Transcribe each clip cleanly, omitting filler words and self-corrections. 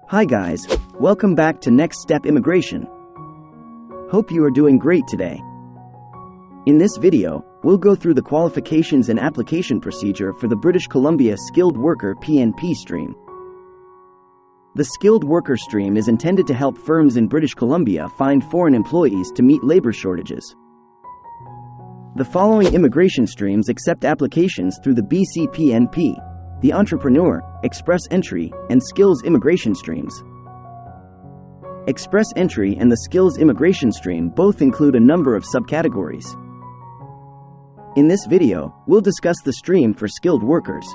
Hi guys, welcome back to Next Step Immigration. Hope you are doing great today. In this video, we'll go through the qualifications and application procedure for the British Columbia Skilled Worker PNP stream. The Skilled Worker stream is intended to help firms in British Columbia find foreign employees to meet labor shortages. The following immigration streams accept applications through the BC PNP, the Entrepreneur, Express Entry, and Skills Immigration streams. Express Entry and the Skills Immigration stream both include a number of subcategories. In this video, we'll discuss the stream for skilled workers.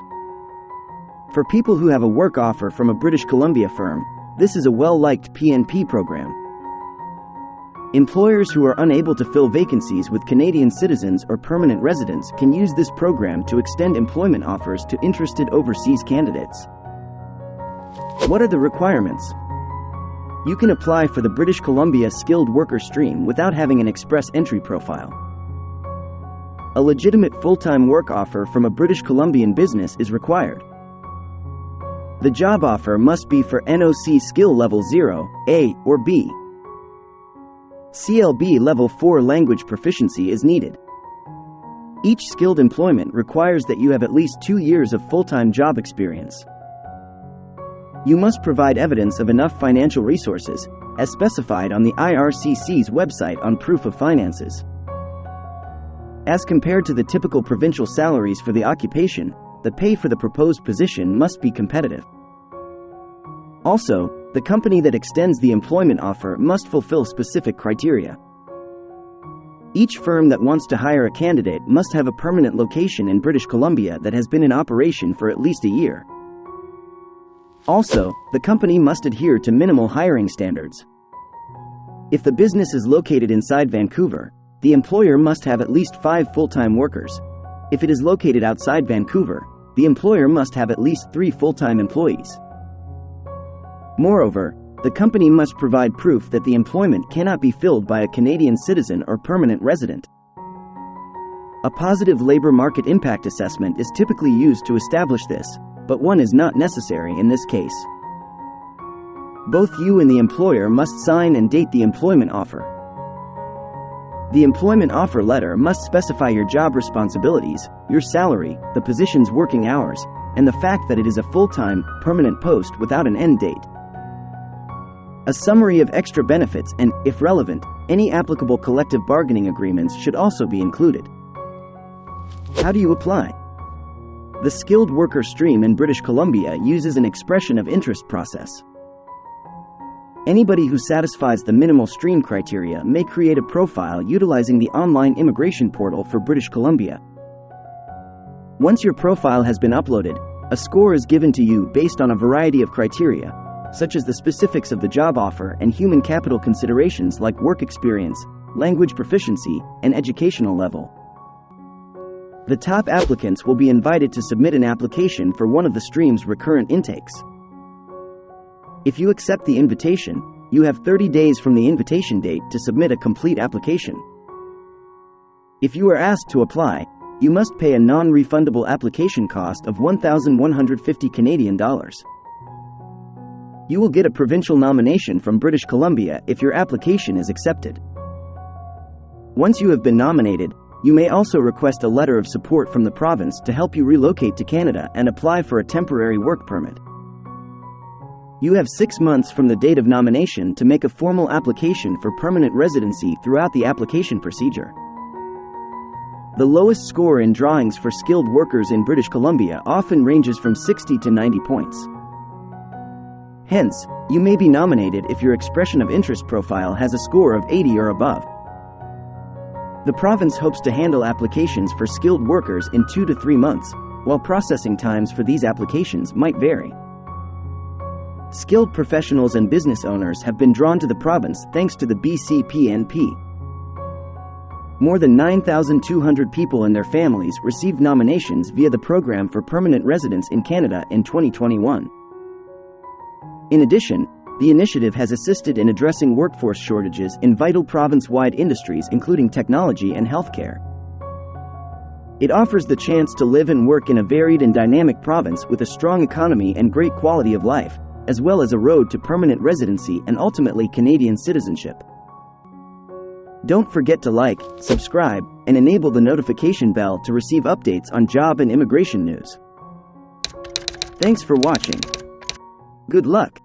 For people who have a work offer from a British Columbia firm, this is a well-liked PNP program. Employers who are unable to fill vacancies with Canadian citizens or permanent residents can use this program to extend employment offers to interested overseas candidates. What are the requirements? You can apply for the British Columbia Skilled Worker stream without having an Express Entry profile. A legitimate full-time work offer from a British Columbian business is required. The job offer must be for NOC Skill Level 0, A, or B. CLB Level 4 language proficiency is needed. Each skilled employment requires that you have at least 2 years of full-time job experience. You must provide evidence of enough financial resources, as specified on the IRCC's website on proof of finances. As compared to the typical provincial salaries for the occupation, the pay for the proposed position must be competitive. Also, the company that extends the employment offer must fulfill specific criteria. Each firm that wants to hire a candidate must have a permanent location in British Columbia that has been in operation for at least a year. Also, the company must adhere to minimal hiring standards. If the business is located inside Vancouver, the employer must have at least 5 full-time workers. If it is located outside Vancouver, the employer must have at least 3 full-time employees. Moreover, the company must provide proof that the employment cannot be filled by a Canadian citizen or permanent resident. A positive labor market impact assessment is typically used to establish this, but one is not necessary in this case. Both you and the employer must sign and date the employment offer. The employment offer letter must specify your job responsibilities, your salary, the position's working hours, and the fact that it is a full-time, permanent post without an end date. A summary of extra benefits and, if relevant, any applicable collective bargaining agreements should also be included. How do you apply? The Skilled Worker stream in British Columbia uses an expression of interest process. Anybody who satisfies the minimal stream criteria may create a profile utilizing the online immigration portal for British Columbia. Once your profile has been uploaded, a score is given to you based on a variety of criteria, such as the specifics of the job offer and human capital considerations like work experience, language proficiency, and educational level. The top applicants will be invited to submit an application for one of the stream's recurrent intakes. If you accept the invitation, you have 30 days from the invitation date to submit a complete application. If you are asked to apply, you must pay a non-refundable application cost of $1,150 Canadian dollars. You will get a provincial nomination from British Columbia if your application is accepted. Once you have been nominated, you may also request a letter of support from the province to help you relocate to Canada and apply for a temporary work permit. You have 6 months from the date of nomination to make a formal application for permanent residency throughout the application procedure. The lowest score in drawings for skilled workers in British Columbia often ranges from 60 to 90 points. Hence, you may be nominated if your expression of interest profile has a score of 80 or above. The province hopes to handle applications for skilled workers in 2 to 3 months, while processing times for these applications might vary. Skilled professionals and business owners have been drawn to the province thanks to the BC PNP. More than 9,200 people and their families received nominations via the Program for Permanent Residence in Canada in 2021. In addition, the initiative has assisted in addressing workforce shortages in vital province-wide industries including technology and healthcare. It offers the chance to live and work in a varied and dynamic province with a strong economy and great quality of life, as well as a road to permanent residency and ultimately Canadian citizenship. Don't forget to like, subscribe, and enable the notification bell to receive updates on job and immigration news. Thanks for watching. Good luck.